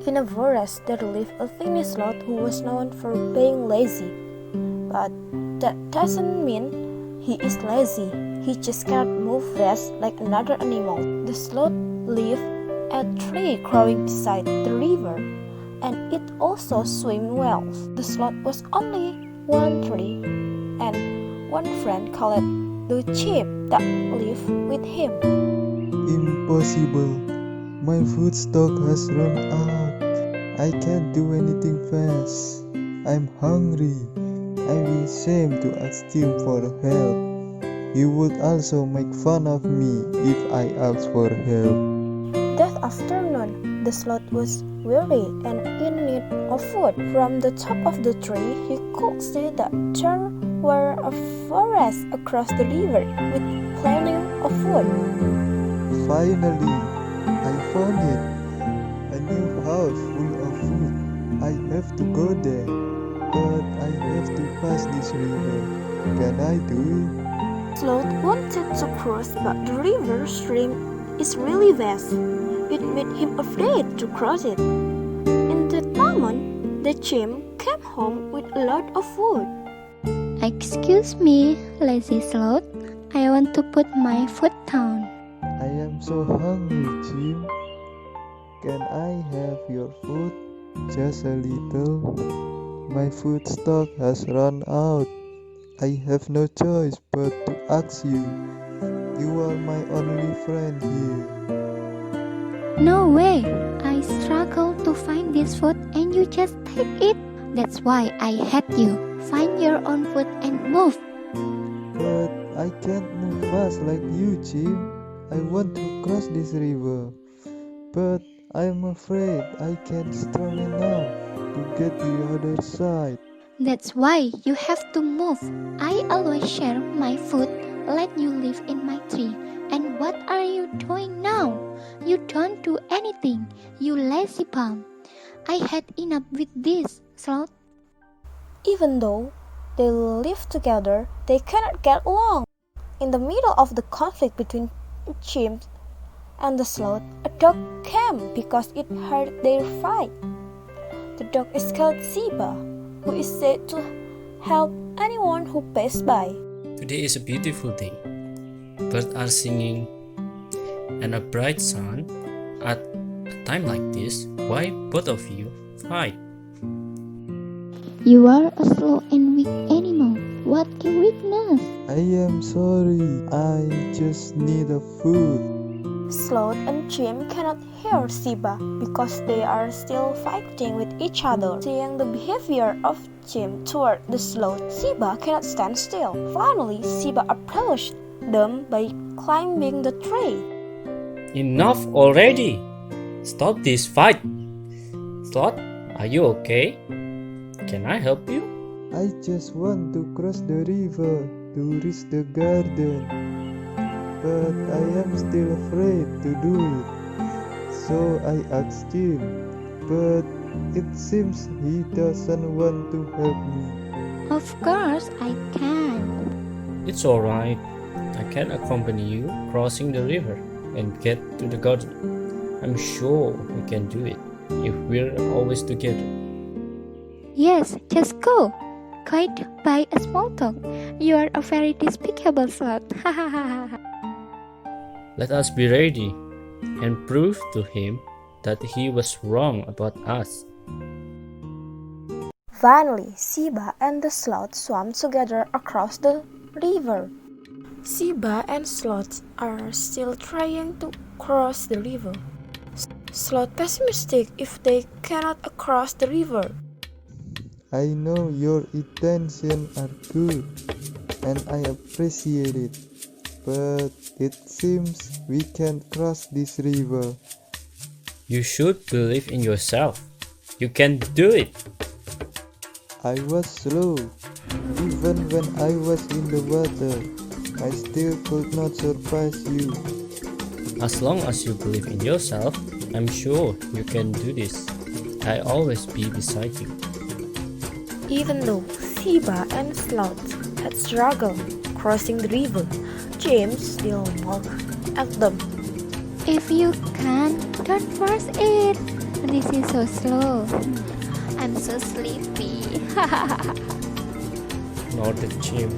In a forest, there lived a tiny sloth who was known for being lazy. But that doesn't mean he is lazy. He just cannot move fast like another animal. The sloth lived at a tree growing beside the river, and it also swam well. The sloth was only one tree, and one friend called the chimp that lived with him. Impossible. My food stock has run out. I can't do anything fast. I'm hungry. I will shame to ask him for help. He would also make fun of me if I asked for help. That afternoon, the sloth was weary and in need of food. From the top of the tree, he could see that there were a forest across the river with plenty of food. Finally, I found it. A new house full of food. I have to go there, but I have to pass this river. Can I do it? Sloth wanted to cross, but the river stream is really vast. It made him afraid to cross it. In that moment, the chimp came home with a lot of food. Excuse me, lazy sloth. I want to put my foot down. I am so hungry, Chimp. Can I have your food? Just a little. My food stock has run out. I have no choice but to ask you. You are my only friend here. No way! I struggle to find this food and you just take it. That's why I hate you. Find your own food and move. But I can't move fast like you, Chimp. I want to cross this river. But I'm afraid I can't strong enough to get the other side. That's why you have to move. I always share my food, let you live in my tree. And what are you doing now? You don't do anything, you lazy bum. I had enough with this, Sloth. Even though they live together, they cannot get along. In the middle of the conflict between Chimp and the sloth, a dog came because it heard their fight. The dog is called Shiba, who is said to help anyone who passes by. Today is a beautiful day. Birds are singing and a bright sun. At a time like this, why both of you fight? You are a slow and weak animal. What your weakness? I am sorry. I just need a food. Sloth and Chimp cannot hear Shiba because they are still fighting with each other. Seeing the behavior of Chimp toward the sloth, Shiba cannot stand still. Finally, Shiba approached them by climbing the tree. Enough already! Stop this fight! Sloth, are you okay? Can I help you? I just want to cross the river to reach the garden. But I am still afraid to do it. So I asked him. But it seems he doesn't want to help me. Of course I can. It's alright. I can accompany you crossing the river and get to the garden. I'm sure we can do it if we're always together. Yes, just go. Quite by a small dog. You are a very despicable sloth. Let us be ready and prove to him that he was wrong about us. Finally, Shiba and the sloth swam together across the river. Shiba and Sloth are still trying to cross the river. Sloth pessimistic if they cannot cross the river. I know your intentions are good, and I appreciate it. But it seems we can't cross this river. You should believe in yourself. You can do it. I was slow. Even when I was in the water, I still could not surpass you. As long as you believe in yourself, I'm sure you can do this. I'll always be beside you. Even though Shiba and Sloth had struggled crossing the river, Chimp still mocked at them. If you can, don't force it. This is so slow. I'm so sleepy. Nodded Chimp.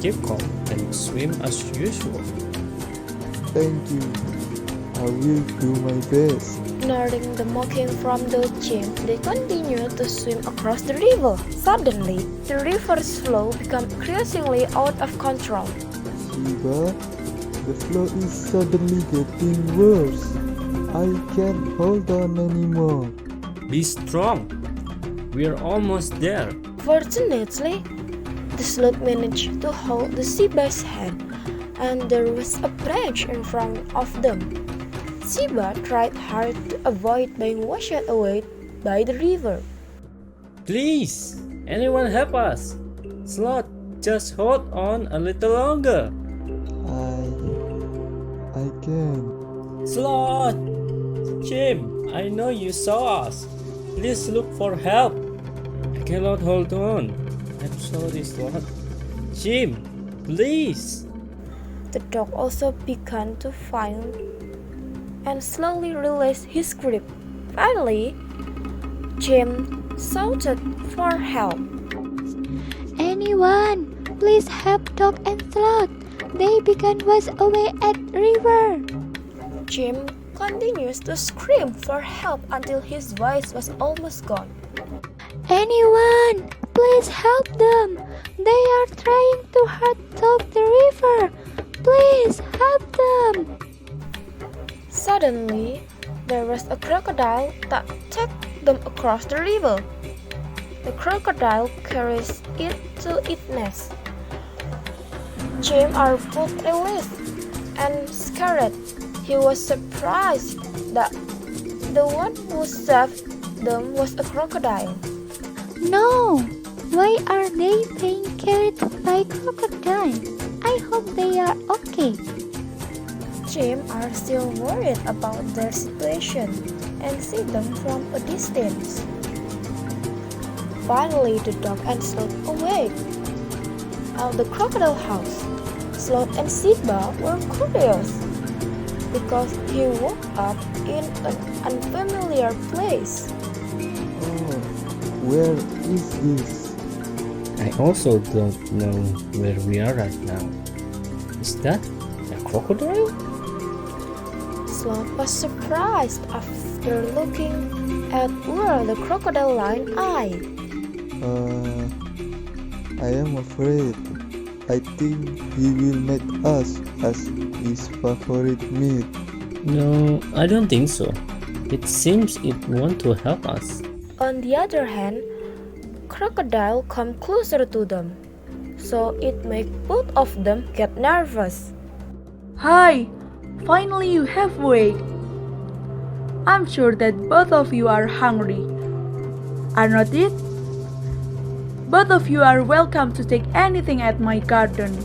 Keep calm and swim as usual. Thank you. I will do my best. Ignoring the mocking from the chimp, they continue to swim across the river. Suddenly, the river's flow becomes increasingly out of control. Shiba, the flow is suddenly getting worse. I can't hold on anymore. Be strong. We're almost there. Fortunately, the sloth managed to hold the Shiba's hand, and there was a branch in front of them. Shiba tried hard to avoid being washed away by the river. Please, anyone help us? Sloth, just hold on a little longer. I can. Sloth! Chimp, I know you saw us. Please look for help. I cannot hold on. I'm sorry, Sloth. Chimp, please. The dog also began to find and slowly released his grip. Finally, Chimp shouted for help. Anyone, please help Dog and Sloth. They began wash away at river. Chimp continues to scream for help until his voice was almost gone. Anyone, please help them. They are trying to hurt Dog the river. Please help them. Suddenly, there was a crocodile that took them across the river. The crocodile carries it to its nest. Chimp are both released and scared. He was surprised that the one who saved them was a crocodile. No, why are they being carried by crocodile? I hope they are okay. Chimp are still worried about their situation and see them from a distance. Finally, the dog and Sloth awake. At the crocodile house, Sloth and Sifa were curious because he woke up in an unfamiliar place. Oh, where is this? I also don't know where we are right now. Is that a crocodile? Sloth was surprised after looking at where the crocodile line eye. I am afraid. I think he will make us as his favorite meat. No, I don't think so. It seems it wants to help us. On the other hand, crocodile come closer to them, so it make both of them get nervous. Hi! Finally you have waked. I'm sure that both of you are hungry. Are not it? Both of you are welcome to take anything at my garden.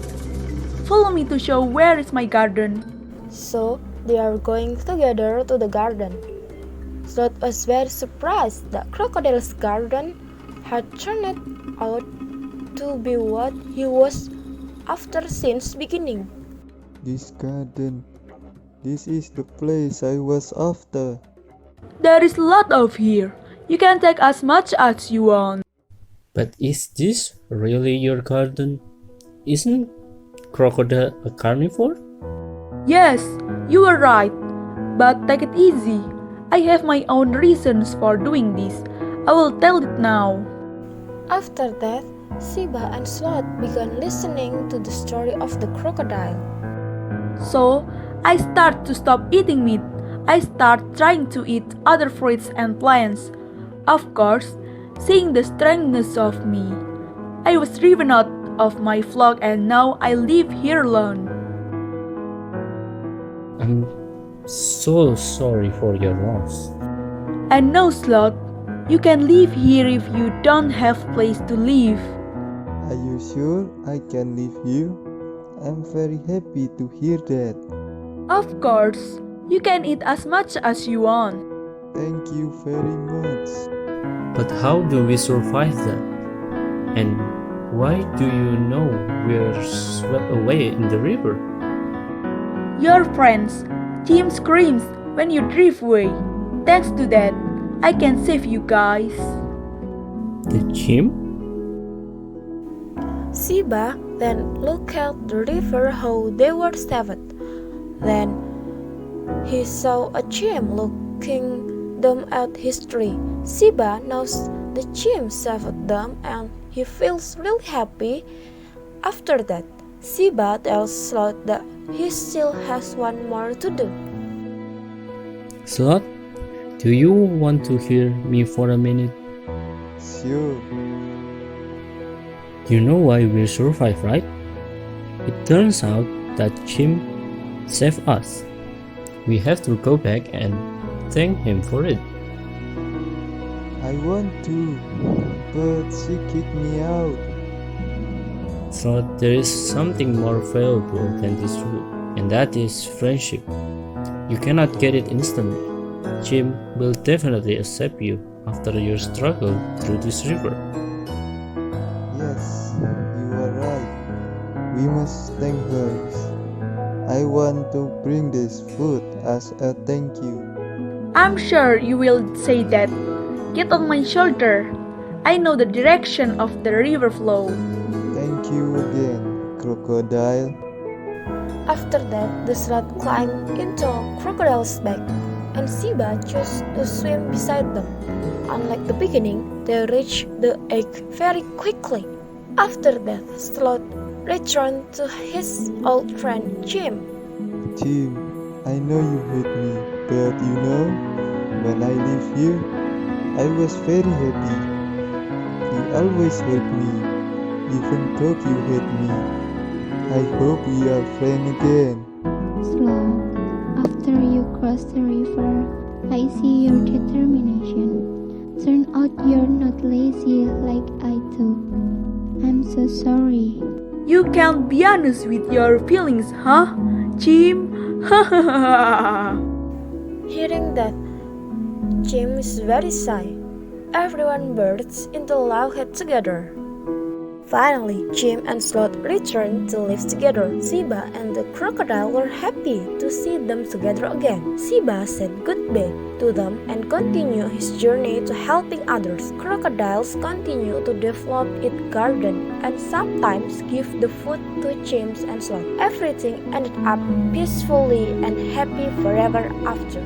Follow me to show where is my garden. So they are going together to the garden. Sloth was very surprised that Crocodile's garden had turned out to be what he was after since beginning. This garden. This is the place I was after. There is a lot of here. You can take as much as you want. But is this really your garden? Isn't crocodile a carnivore? Yes, you are right. But take it easy. I have my own reasons for doing this. I will tell it now. After that, Shiba and Sloth began listening to the story of the crocodile. So, I start to stop eating meat. I start trying to eat other fruits and plants. Of course, seeing the strangeness of me. I was driven out of my flock and now I live here alone. I'm so sorry for your loss. And no, Sloth, you can live here if you don't have place to live. Are you sure I can live here? I'm very happy to hear that. Of course, you can eat as much as you want. Thank you very much. But how do we survive that? And why do you know we're swept away in the river? Your friends, Chimp screams when you drift away. Thanks to that, I can save you guys. The chimp? Siba then looked at the river how they were saved. Then he saw a chimp looking them at his tree. Siba knows the chimp saved them and he feels really happy. After that, Siba tells Sloth that he still has one more to do. Sloth, do you want to hear me for a minute? Sure. You know why we survived, right? It turns out that Chimp saved us. We have to go back and thank him for it. I want to, but she kicked me out. So there is something more valuable than this food, and that is friendship. You cannot get it instantly. Chimp will definitely accept you after your struggle through this river. Yes, you are right. We must thank her. I want to bring this food as a thank you. I'm sure you will say that. Get on my shoulder. I know the direction of the river flow. Thank you again, Crocodile. After that, the sloth climbed into Crocodile's back, and Siba chose to swim beside them. Unlike the beginning, they reached the egg very quickly. After that, Sloth returned to his old friend Chimp. Chimp, I know you hate me, but you know, when I live here, I was very happy. You always help me, even though you hate me. I hope we are friends again. Sloth, after you cross the river, I see your determination. Turn out you're not lazy like I thought. I'm so sorry. You can't be honest with your feelings, huh, Chimp? Hearing that, Chimp is very shy. Everyone bursts into laughter together. Finally, Chimp and Sloth returned to live together. Siba and the crocodile were happy to see them together again. Siba said goodbye to them and continued his journey to helping others. Crocodiles continue to develop its garden and sometimes give the food to chimps and sloth. Everything ended up peacefully and happy forever after.